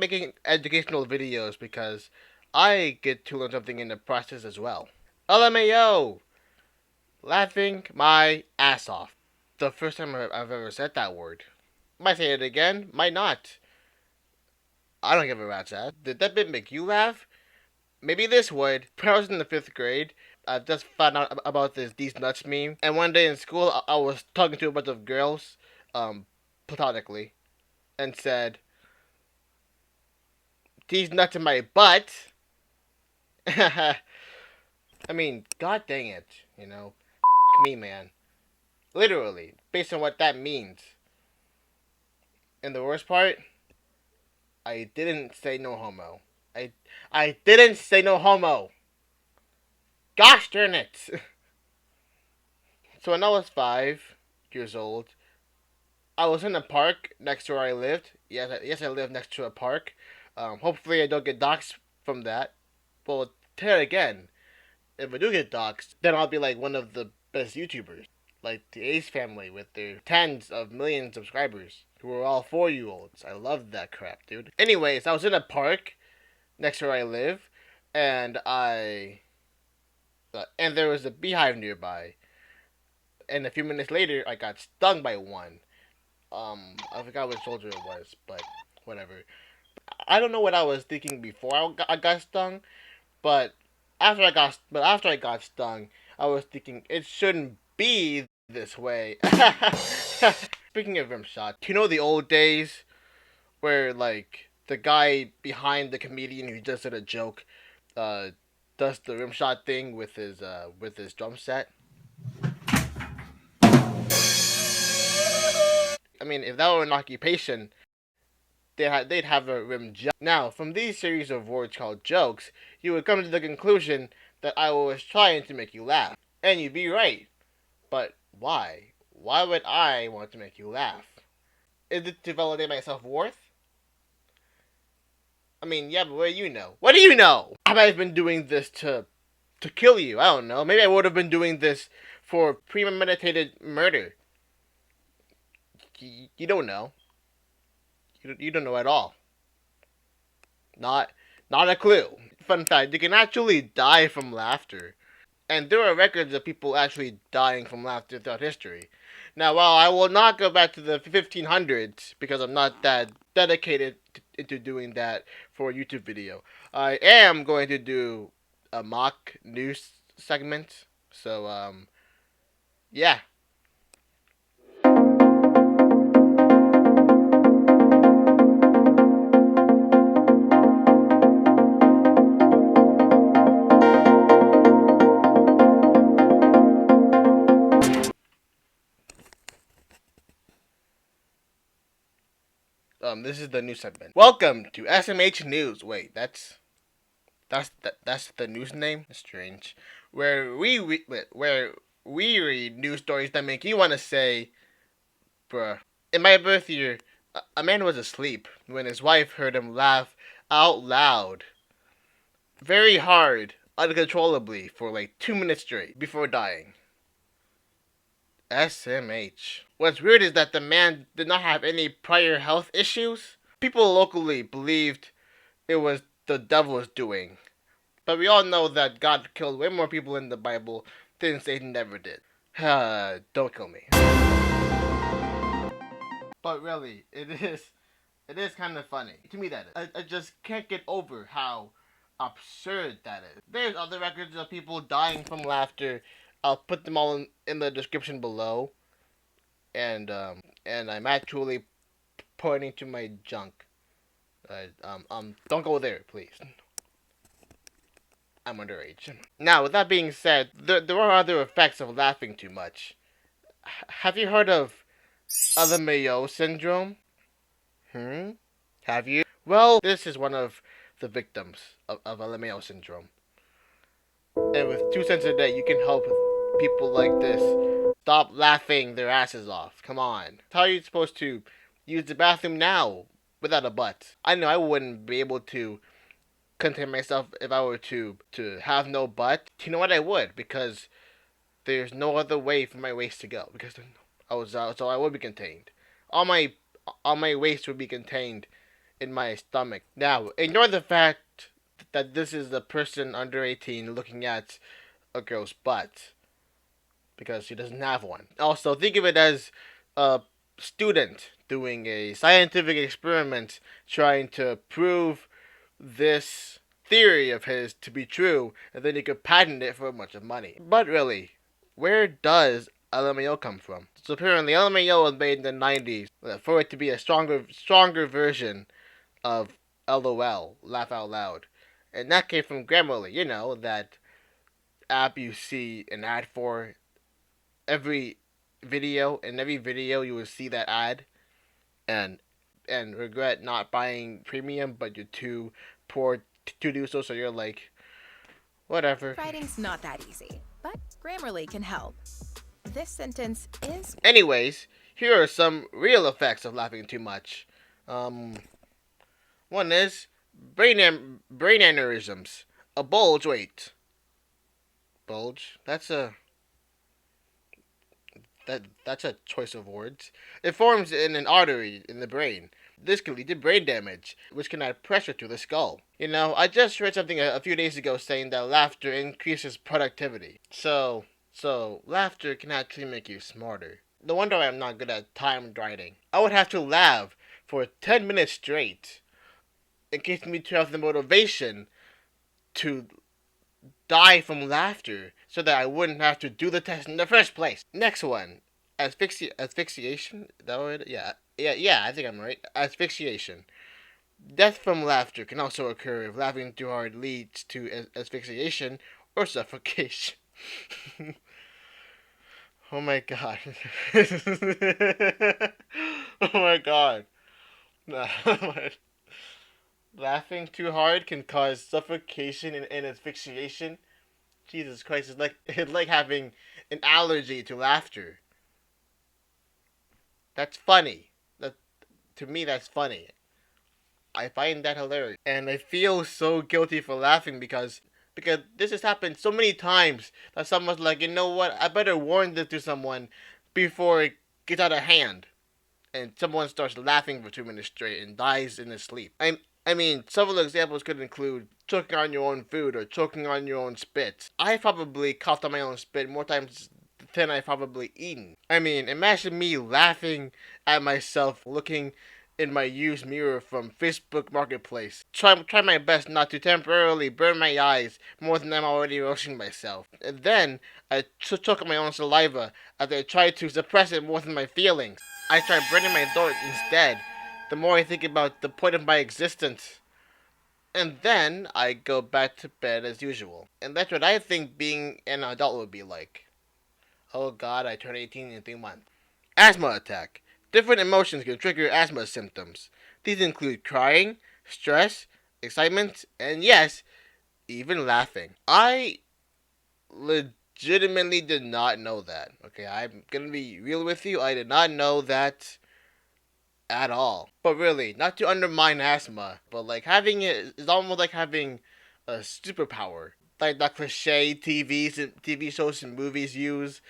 making educational videos because I get to learn something in the process as well. LMAO! Laughing my ass off. The first time I've ever said that word. Might say it again, might not. I don't give a rat's ass. Did that bit make you laugh? Maybe this would. When I was in the 5th grade, I just found out about this "these nuts" meme. And one day in school, I was talking to a bunch of girls, platonically, and said, "These nuts in my butt." I mean, god dang it, you know. Me, man. Literally, based on what that means. And the worst part, I didn't say no homo. I didn't say no homo. Gosh darn it. So when I was 5 years old, I was in a park next to where I lived. Yes, I live next to a park. Hopefully I don't get doxxed from that. Well, tell it again. If I do get doxxed, then I'll be like one of the best YouTubers. Like the Ace family with their tens of millions of subscribers. Who are all 4-year-olds. I love that crap, dude. Anyways, I was in a park next to where I live. And and there was a beehive nearby. And a few minutes later, I got stung by one. I forgot which soldier it was, but whatever. I don't know what I was thinking before I got stung, but after I got stung, I was thinking it shouldn't be this way. Speaking of rim shot, do you know the old days where like the guy behind the comedian who just did a joke, uh, does the rim shot thing with his drum set? I mean, if that were an occupation, they'd have a rim joke. Now, from these series of words called jokes, you would come to the conclusion that I was trying to make you laugh. And you'd be right. But why? Why would I want to make you laugh? Is it to validate my self-worth? I mean, yeah, but what do you know? What do you know? Have I been doing this to kill you? I don't know. Maybe I would have been doing this for premeditated murder. You don't know. You don't know at all. Not not a clue. Fun fact, you can actually die from laughter. And there are records of people actually dying from laughter throughout history. Now, while I will not go back to the 1500s because I'm not that dedicated into doing that for a YouTube video, I am going to do a mock news segment. So, yeah. This is the news segment. Welcome to SMH News. Wait, that's the news name. Strange. Where we read news stories that make you want to say, "Bruh." In my birth year, a man was asleep when his wife heard him laugh out loud, very hard, uncontrollably for like 2 minutes straight before dying. SMH. What's weird is that the man did not have any prior health issues. People locally believed it was the devil's doing. But we all know that God killed way more people in the Bible than Satan ever did. Don't kill me. But really, it is kind of funny. To me, that is. I just can't get over how absurd that is. There's other records of people dying from laughter. I'll put them all in the description below. And I'm actually pointing to my junk. Don't go there, please. I'm underage. Now, with that being said, there are other effects of laughing too much. Have you heard of LMAO syndrome? Have you? Well, this is one of the victims of LMAO syndrome. And with 2 cents a day, you can help people like this stop laughing their asses off. Come on. How are you supposed to use the bathroom now without a butt? I know I wouldn't be able to contain myself if I were to have no butt. You know what? I would, because there's no other way for my waist to go, because so I would be contained. All my waist would be contained in my stomach. Now, ignore the fact that this is a person under 18 looking at a girl's butt because she doesn't have one. Also, think of it as a student doing a scientific experiment trying to prove this theory of his to be true, and then he could patent it for a bunch of money. But really, where does LMAO come from? So apparently LMAO was made in the 90s for it to be a stronger version of LOL, laugh out loud. And that came from Grammarly, that app you see an ad for every video. In every video you will see that ad and regret not buying premium, but you're too poor to do so, so you're like, whatever. Writing's not that easy, but Grammarly can help. This sentence is. Anyways, here are some real effects of laughing too much. Um, One is brain aneurysms. A bulge. Wait, bulge. That's a choice of words. It forms in an artery in the brain. This can lead to brain damage, which can add pressure to the skull. I just read something a few days ago saying that laughter increases productivity. So laughter can actually make you smarter. No wonder I'm not good at timed writing. I would have to laugh for 10 minutes straight. It gives me to have the motivation to die from laughter so that I wouldn't have to do the test in the first place. Next one. Asphyxiation? Is that what it is? Yeah, I think I'm right. Asphyxiation. Death from laughter can also occur if laughing too hard leads to asphyxiation or suffocation. Oh my god. Oh my god. Laughing too hard can cause suffocation and asphyxiation. Jesus Christ, it's like having an allergy to laughter. That's funny. That To me, that's funny. I find that hilarious, and I feel so guilty for laughing because this has happened so many times that someone's like, you know what? I better warn this to someone before it gets out of hand, and someone starts laughing for 2 minutes straight and dies in his sleep. I mean, several examples could include choking on your own food or choking on your own spit. I probably coughed on my own spit more times than I've probably eaten. I mean, imagine me laughing at myself looking in my used mirror from Facebook Marketplace. Try my best not to temporarily burn my eyes more than I'm already roasting myself. And then I choke on my own saliva as I try to suppress it more than my feelings. I try burning my throat instead. The more I think about the point of my existence. And then I go back to bed as usual. And that's what I think being an adult would be like. Oh god, I turn 18 in 3 months. Asthma attack. Different emotions can trigger asthma symptoms. These include crying, stress, excitement, and yes, even laughing. I legitimately did not know that. Okay, I'm gonna be real with you. I did not know that at all. But really, not to undermine asthma, but like having it is almost like having a superpower. Like that cliche TV shows and movies use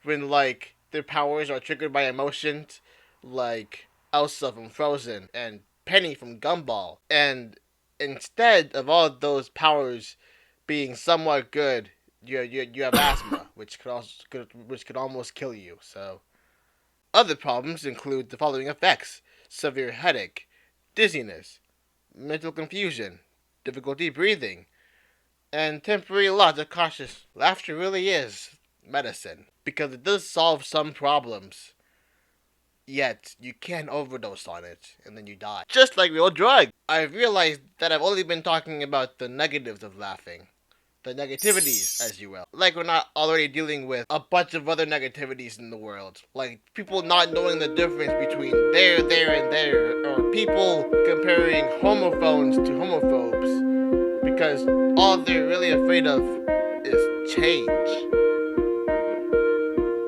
when like their powers are triggered by emotions, like Elsa from Frozen and Penny from Gumball. And instead of all those powers being somewhat good, you have asthma, which could almost kill you. So other problems include the following effects: severe headache, dizziness, mental confusion, difficulty breathing, and temporary loss of consciousness. Laughter really is medicine because it does solve some problems. Yet you can overdose on it and then you die. Just like real drug. I've realized that I've only been talking about the negatives of laughing. The negativities, as you will. Like we're not already dealing with a bunch of other negativities in the world. Like people not knowing the difference between there, and there. Or people comparing homophones to homophobes. Because all they're really afraid of is change.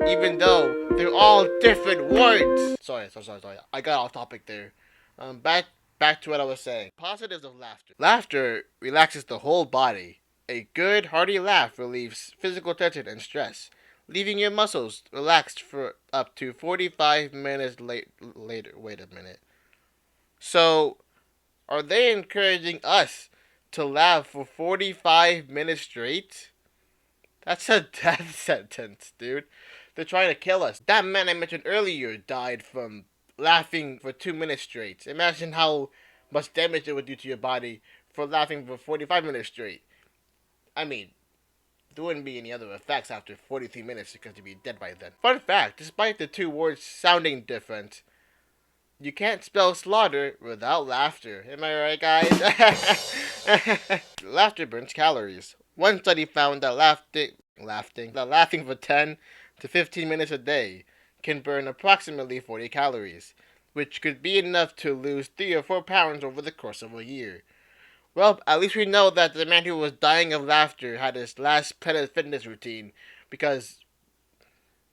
Even though they're all different words. Sorry. I got off topic there. Back to what I was saying. Positives of laughter. Laughter relaxes the whole body. A good, hearty laugh relieves physical tension and stress, leaving your muscles relaxed for up to 45 minutes later. Wait a minute. So, Are they encouraging us to laugh for 45 minutes straight? That's a death sentence, dude. They're trying to kill us. That man I mentioned earlier died from laughing for 2 minutes straight. Imagine how much damage it would do to your body for laughing for 45 minutes straight. I mean, there wouldn't be any other effects after 43 minutes because you'd be dead by then. Fun fact, despite the two words sounding different, you can't spell slaughter without laughter. Am I right, guys? Laughter burns calories. One study found that laughing for 10 to 15 minutes a day can burn approximately 40 calories, which could be enough to lose 3 or 4 pounds over the course of a year. Well, at least we know that the man who was dying of laughter had his last Planet Fitness routine, because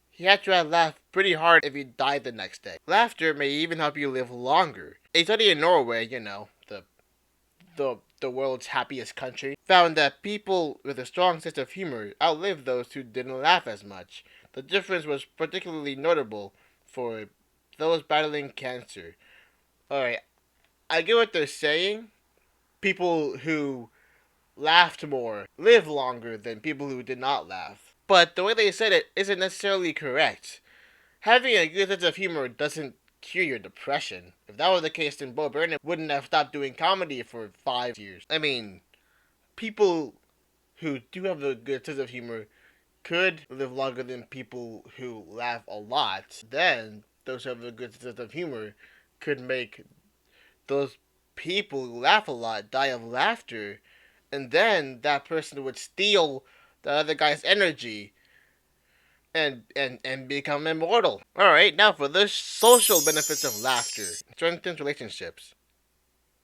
he had to have laughed pretty hard if he died the next day. Laughter may even help you live longer. A study in Norway, the world's happiest country, found that people with a strong sense of humor outlived those who didn't laugh as much. The difference was particularly notable for those battling cancer. Alright, I get what they're saying. People who laughed more live longer than people who did not laugh. But the way they said it isn't necessarily correct. Having a good sense of humor doesn't cure your depression. If that were the case, then Bo Burnham wouldn't have stopped doing comedy for 5 years. I mean, people who do have a good sense of humor could live longer than people who laugh a lot. Then, those who have a good sense of humor could make those people who laugh a lot die of laughter. And then that person would steal the other guy's energy and become immortal. Alright, now for the social benefits of laughter. It strengthens relationships.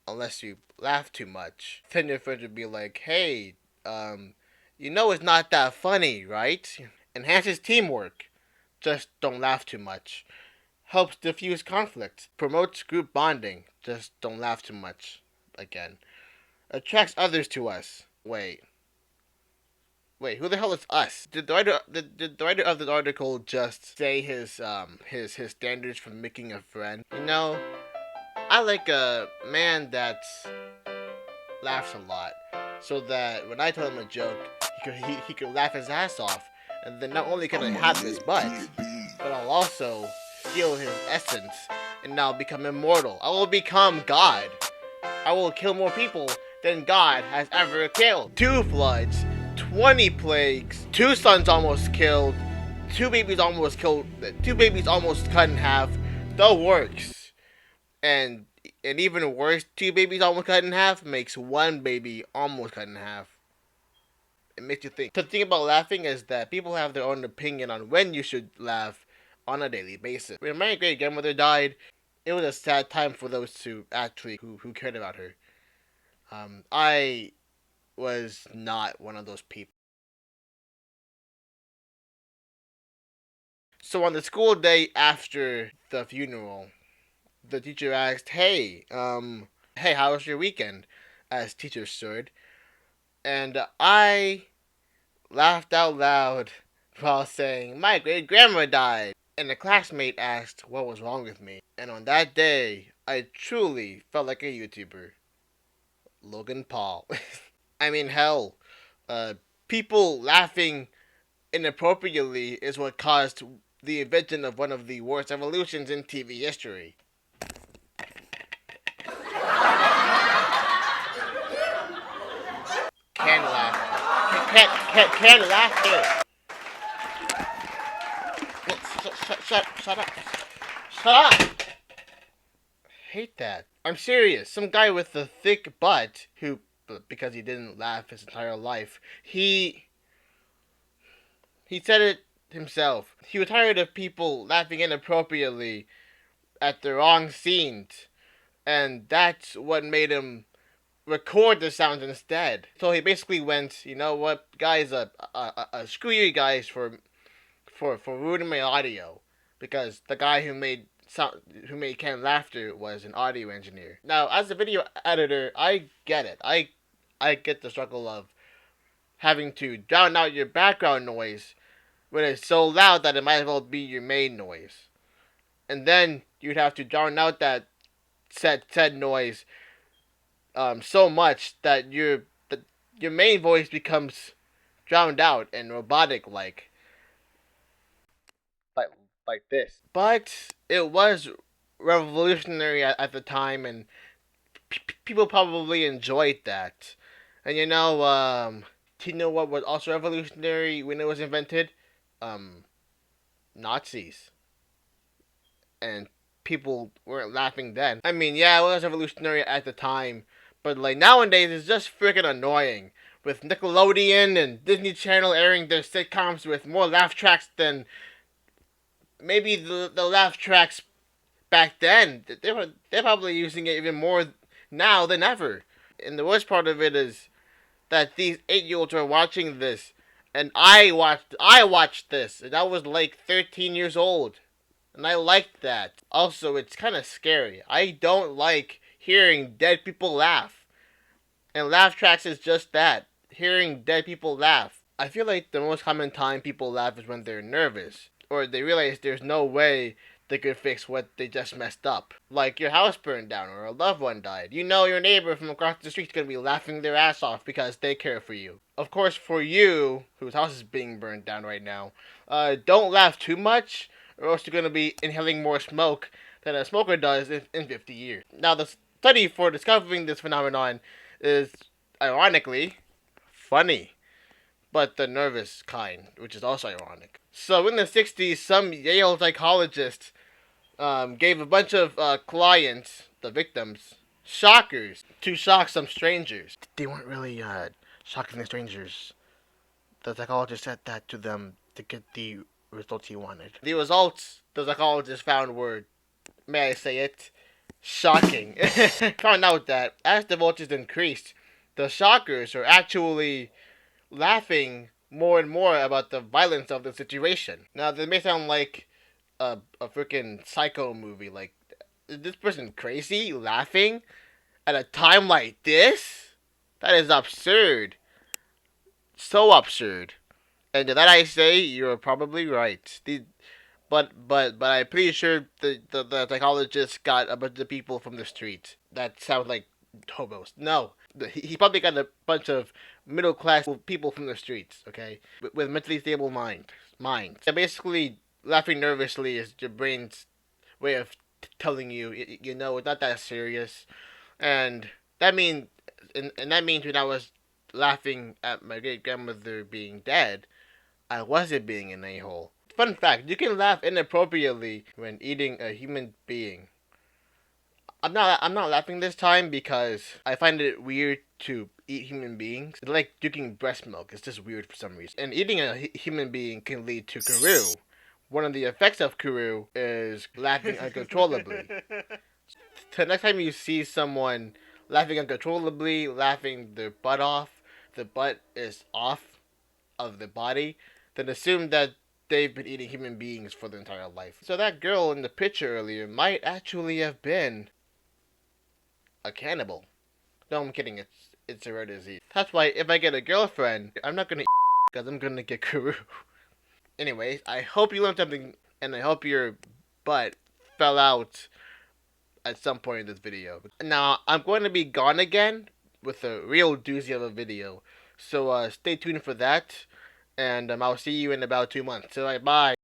Unless you laugh too much. Then your friends would be like, hey, you know it's not that funny, right? Enhances teamwork. Just don't laugh too much. Helps diffuse conflict. Promotes group bonding. Just don't laugh too much. Again. Attracts others to us. Wait, who the hell is us? Did the writer of the article just say his standards for making a friend? I like a man that laughs a lot, so that when I tell him a joke, he could laugh his ass off, and then not only can I have his butt, but I'll also steal his essence, and now become immortal. I will become God. I will kill more people than God has ever killed. 2 floods, 20 plagues, 2 sons almost killed, 2 babies almost killed, 2 babies almost cut in half, the works. And even worse, 2 babies almost cut in half makes 1 baby almost cut in half. It makes you think. The thing about laughing is that people have their own opinion on when you should laugh on a daily basis. When my great grandmother died, it was a sad time for those who cared about her. I was not one of those people. So on the school day after the funeral, the teacher asked, hey, how was your weekend?" As teachers should. And I laughed out loud while saying, "My great grandma died." And a classmate asked what was wrong with me. And on that day, I truly felt like a YouTuber. Logan Paul. I mean, hell, uh, people laughing inappropriately is what caused the invention of one of the worst evolutions in TV history. Can laugh. Can laughter. Shut up. Shut up. Hate that. I'm serious. Some guy with a thick butt who, because he didn't laugh his entire life, he said it himself. He was tired of people laughing inappropriately at the wrong scenes, and that's what made him record the sounds instead. So he basically went, you know what, guys, screw you guys for ruining my audio, because the guy who made canned laughter was an audio engineer. Now, as a video editor, I get it. I get the struggle of having to drown out your background noise when it's so loud that it might as well be your main noise. And then you'd have to drown out that said noise so much that your main voice becomes drowned out and robotic like like this. But it was revolutionary at the time, and people probably enjoyed that. And do you know what was also revolutionary when it was invented? Um, Nazis. And people weren't laughing then. I mean, yeah, it was revolutionary at the time, but like nowadays, it's just freaking annoying. With Nickelodeon and Disney Channel airing their sitcoms with more laugh tracks than maybe the laugh tracks back then. They're probably using it even more now than ever. And the worst part of it is that these 8-year-olds are watching this, and I watched this, and I was like 13 years old, and I liked that. Also, it's kind of scary. I don't like hearing dead people laugh, and laugh tracks is just that, hearing dead people laugh. I feel like the most common time people laugh is when they're nervous, or they realize there's no way they could fix what they just messed up. Like your house burned down or a loved one died. You know your neighbor from across the street's gonna be laughing their ass off because they care for you. Of course, for you, whose house is being burned down right now, don't laugh too much, or else you're gonna be inhaling more smoke than a smoker does in 50 years. Now, the study for discovering this phenomenon is, ironically, funny, but the nervous kind, which is also ironic. So in the 60s, some Yale psychologist gave a bunch of clients, the victims, shockers to shock some strangers. They weren't really shocking the strangers. The psychologist said that to them to get the results he wanted. The results the psychologist found were, may I say it, shocking. Found out that as the voltage increased, the shockers are actually laughing more and more about the violence of the situation. Now, this may sound like a freaking psycho movie. Like, is this person crazy laughing at a time like this? That is absurd. So absurd. And to that I say, you're probably right. But I'm pretty sure the psychologist got a bunch of people from the street that sound like hobos. No, he probably got a bunch of middle class people from the streets. Okay, with mentally stable minds. And basically, laughing nervously is your brain's way of telling you, it's not that serious, and that means and that means when I was laughing at my great grandmother being dead, I wasn't being an a-hole. Fun fact, you can laugh inappropriately when eating a human being. I'm not laughing this time because I find it weird to eat human beings. It's like drinking breast milk. It's just weird for some reason. And eating a human being can lead to Kuru. One of the effects of Kuru is laughing uncontrollably. So next time you see someone laughing uncontrollably, laughing their butt off, the butt is off of the body, then assume that they've been eating human beings for their entire life. So that girl in the picture earlier might actually have been a cannibal. No, I'm kidding. It's a rare disease. That's why if I get a girlfriend, I'm not gonna eat because I'm gonna get Kuru. Anyways, I hope you learned something, and I hope your butt fell out at some point in this video. Now, I'm going to be gone again with a real doozy of a video. So stay tuned for that, and I'll see you in about 2 months. So, bye.